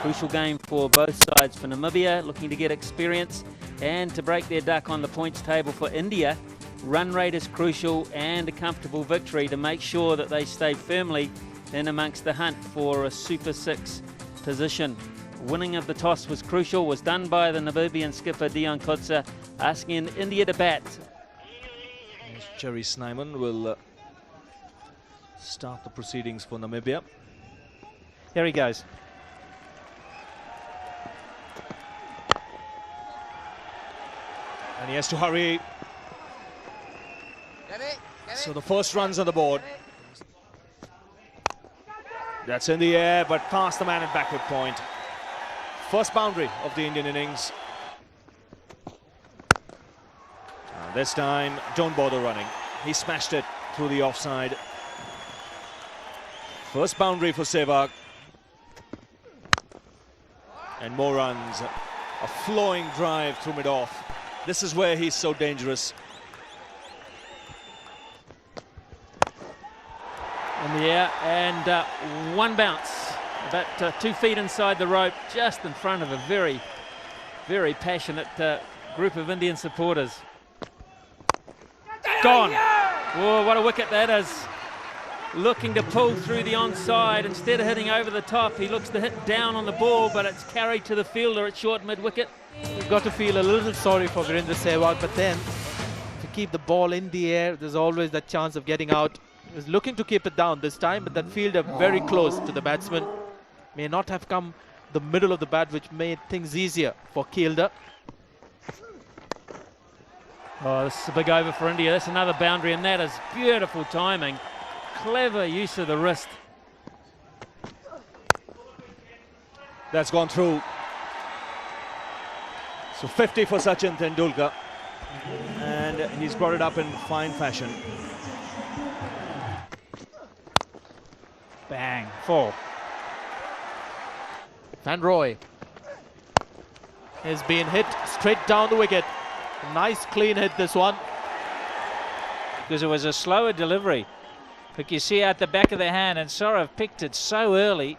Crucial game for both sides. For Namibia, looking to get experience and to break their duck on the points table. For India, run rate is crucial and a comfortable victory to make sure that they stay firmly in amongst the hunt for a Super 6 position. Winning of the toss was crucial, was done by the Namibian skipper Dion Kotze, asking India to bat. Jerry Snyman will start the proceedings for Namibia. Here he goes. And he has to hurry. So the first run's on the board. That's in the air, but past the man at backward point. First boundary of the Indian innings. This time, don't bother running. He smashed it through the offside. First boundary for Sehwag. And more runs. A flowing drive through mid-off. This is where he's so dangerous. In the air, and one bounce. About 2 feet inside the rope, just in front of a very, very passionate group of Indian supporters. Gone. Oh, what a wicket that is. Looking to pull through the onside. Instead of hitting over the top, he looks to hit down on the ball, but it's carried to the fielder at short mid-wicket. You've got to feel a little sorry for Virendra Sehwag, but then to keep the ball in the air, there's always that chance of getting out. He was looking to keep it down this time, but that fielder very close to the batsman. May not have come the middle of the bat, which made things easier for Kilder. Oh, this is a big over for India. That's another boundary, and that is beautiful timing. Clever use of the wrist. That's gone through. So 50 for Sachin Tendulkar. And he's brought it up in fine fashion. Bang, 4. Van Roy has been hit straight down the wicket. A nice clean hit, this one. Because it was a slower delivery. But you see out the back of the hand, and Saurav picked it so early.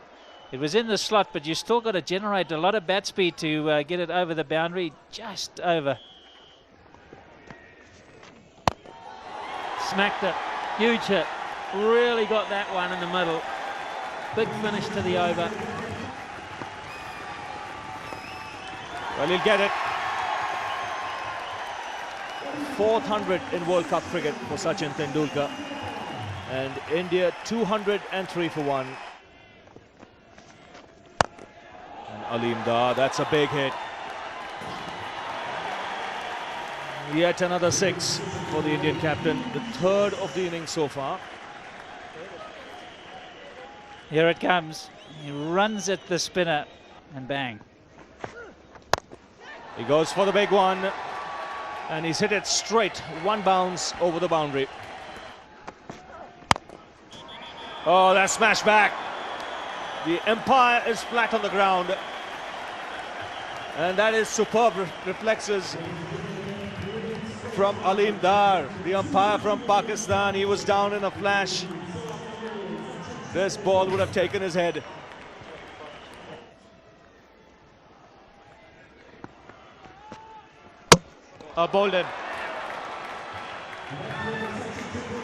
It was in the slot, but you still got to generate a lot of bat speed to get it over the boundary. Just over. Smacked it. Huge hit. Really got that one in the middle. Big finish to the over. Well, he'll get it. 400 in World Cup cricket for Sachin Tendulkar. And India 203 for 1. And Aleem Dar, that's a big hit. Yet another 6 for the Indian captain, the 3rd of the innings so far. Here it comes. He runs at the spinner, and bang. He goes for the big one, and he's hit it straight, one bounce over the boundary. Oh, that smash back. The umpire is flat on the ground. And that is superb reflexes from Aleem Dar, the umpire from Pakistan. He was down in a flash. This ball would have taken his head. Bolden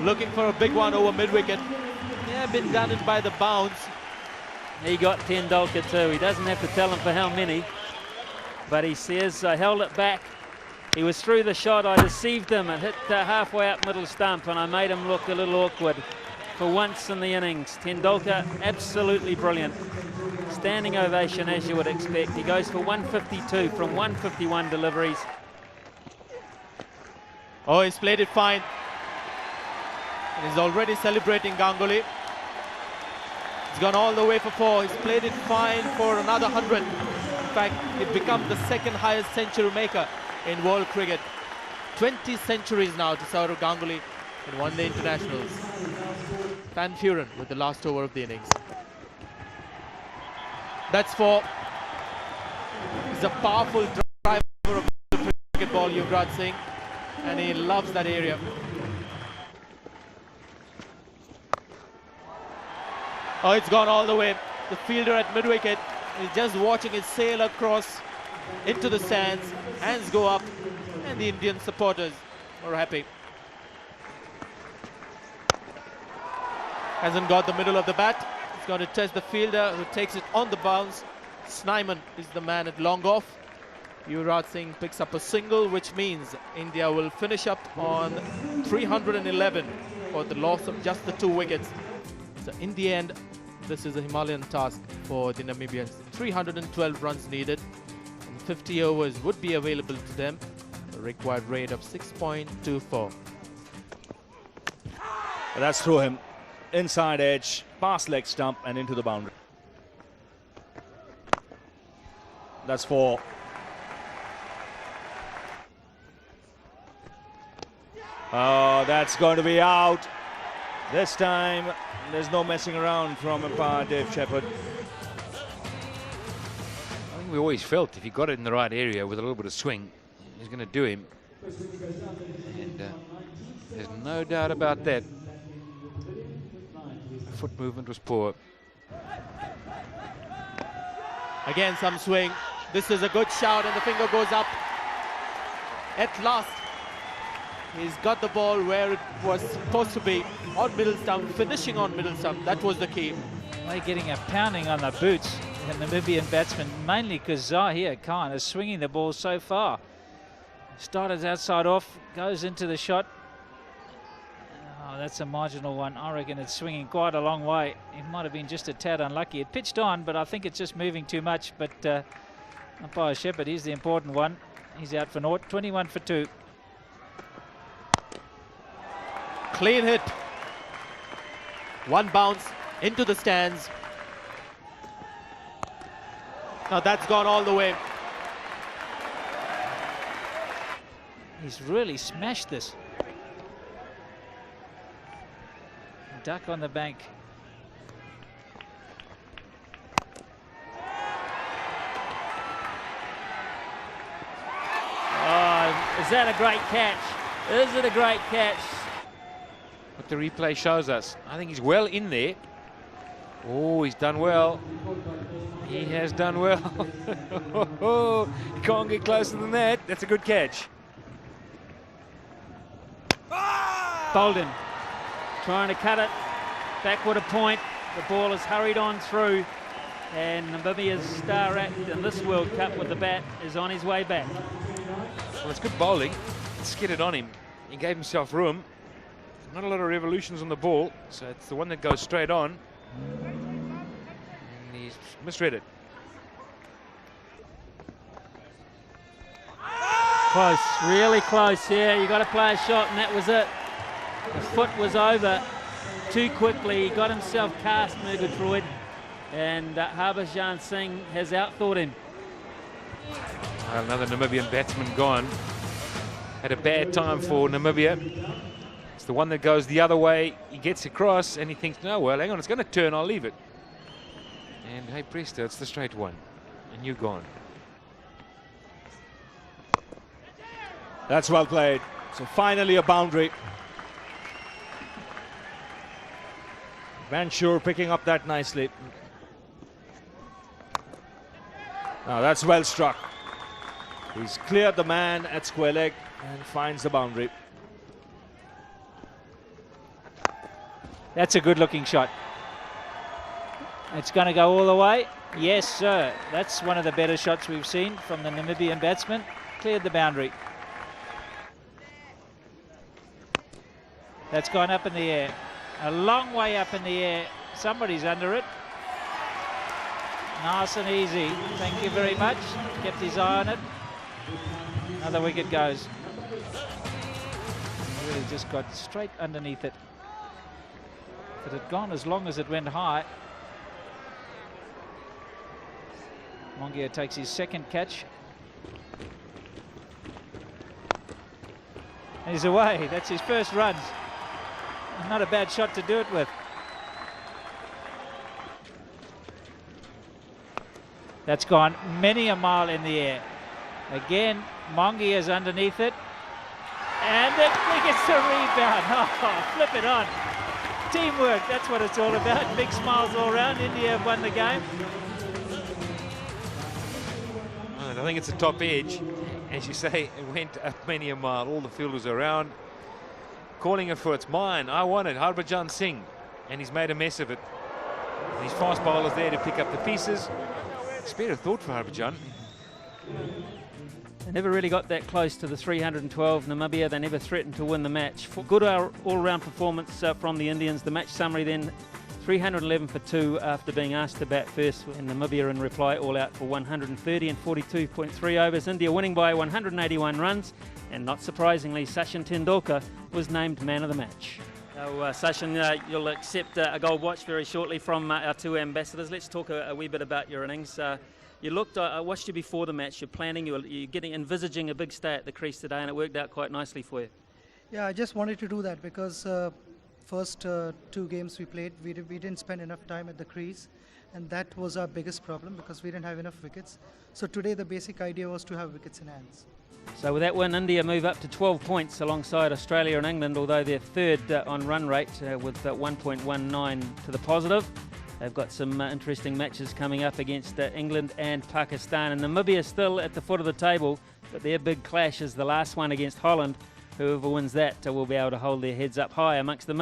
looking for a big one over mid-wicket. Yeah, been done it by the bounce. He got Tendulkar too. He doesn't have to tell him for how many. But he says, I held it back. He was through the shot. I deceived him and hit halfway up middle stump, and I made him look a little awkward. For once in the innings, Tendulkar absolutely brilliant. Standing ovation as you would expect. He goes for 152 from 151 deliveries. Oh, he's played it fine. And he's already celebrating Ganguly. He's gone all the way for 4. He's played it fine for another 100. In fact, he's become the 2nd highest century maker in world cricket. 20 centuries now to Saurav Ganguly in one-day internationals. Van Furen with the last over of the innings. That's 4. He's a powerful driver of the cricket ball, Yuvraj Singh, and he loves that area. Oh, it's gone all the way. The fielder at mid-wicket He's just watching it sail across into the sands. Hands go up, and the Indian supporters are happy. Hasn't got the middle of the bat. He's going to test the fielder who takes it on the bounce. Snyman is the man at long off. Yuvraj Singh picks up a single, which means India will finish up on 311 for the loss of just the 2 wickets. So in the end, this is a Himalayan task for the Namibians. 312 runs needed, and 50 overs would be available to them. A required rate of 6.24. That's through him. Inside edge, past leg stump and into the boundary. That's 4. Oh, that's going to be out. This time, there's no messing around from umpire Dave Shepherd. I think we always felt if he got it in the right area with a little bit of swing, he's going to do him. And there's no doubt about that. The foot movement was poor. Again, some swing. This is a good shout, and the finger goes up. At last, he's got the ball where it was supposed to be, on middle stump, finishing on middle stump. That was the key. They're getting a pounding on the boots, the Namibian batsman, mainly because Zahir Khan is swinging the ball so far. Started outside off, goes into the shot. Oh, that's a marginal one. I reckon it's swinging quite a long way. It might have been just a tad unlucky. It pitched on, but I think it's just moving too much. But umpire Shepherd, he's the important one. He's out for naught, 21 for 2. Clean hit. One bounce into the stands. Now that's gone all the way. He's really smashed this. Duck on the bank. Oh, is that a great catch? Is it a great catch? What the replay shows us, I think he's well in there. Oh, he's done well. He has done well. You can't get closer than that. That's a good catch. Bolden trying to cut it backward a point. The ball is hurried on through, and Namibia's star act in this World Cup with the bat is on his way back. Well, it's good bowling. It skidded on him. He gave himself room. Not a lot of revolutions on the ball, so it's the one that goes straight on. And he's misread it. Close, really close here. You got to play a shot, and that was it. The foot was over too quickly. He got himself cast, Murgatroyd, and Harbhajan Singh has outthought him. Another Namibian batsman gone. Had a bad time for Namibia. It's the one that goes the other way. He gets across and he thinks, no, well, hang on, it's going to turn, I'll leave it. And hey, presto, it's the straight one. And you're gone. That's well played. So finally a boundary. Van Shure picking up that nicely. Now that's well struck. He's cleared the man at square leg and finds the boundary. That's a good looking shot. It's going to go all the way. Yes, sir. That's one of the better shots we've seen from the Namibian batsman. Cleared the boundary. That's gone up in the air. A long way up in the air. Somebody's under it. Nice and easy. Thank you very much. Kept his eye on it. Another wicket goes. Really just got straight underneath it. If it had gone as long as it went high. Mongia takes his second catch. And he's away. That's his first runs. Not a bad shot to do it with. That's gone many a mile in the air. Again, Mongia is underneath it. And it gets a rebound. Oh, flip it on. Teamwork, that's what it's all about. Big smiles all around. India have won the game. I think it's a top edge. As you say, it went up many a mile. All the fielders around, calling it for it's mine. I want it. Harbhajan Singh, and he's made a mess of it. And his fast bowler's there to pick up the pieces. Spare a thought for Harbhajan. They never really got that close to the 312 Namibia. They never threatened to win the match. Good all-round performance from the Indians. The match summary then, 311 for 2 after being asked to bat first, and Namibia in reply all out for 130 and 42.3 overs. India winning by 181 runs, and not surprisingly, Sachin Tendulkar was named man of the match. So, Sachin, you'll accept a gold watch very shortly from our two ambassadors. Let's talk a wee bit about your innings. You looked, I watched you before the match, you're planning, you're envisaging a big stay at the crease today, and it worked out quite nicely for you. Yeah, I just wanted to do that because first 2 games we played, we didn't spend enough time at the crease, and that was our biggest problem because we didn't have enough wickets. So today the basic idea was to have wickets in hands. So with that win, India move up to 12 points alongside Australia and England, although they're third on run rate with 1.19 to the positive. They've got some interesting matches coming up against England and Pakistan. And Namibia still at the foot of the table, but their big clash is the last one against Holland. Whoever wins that will be able to hold their heads up high amongst the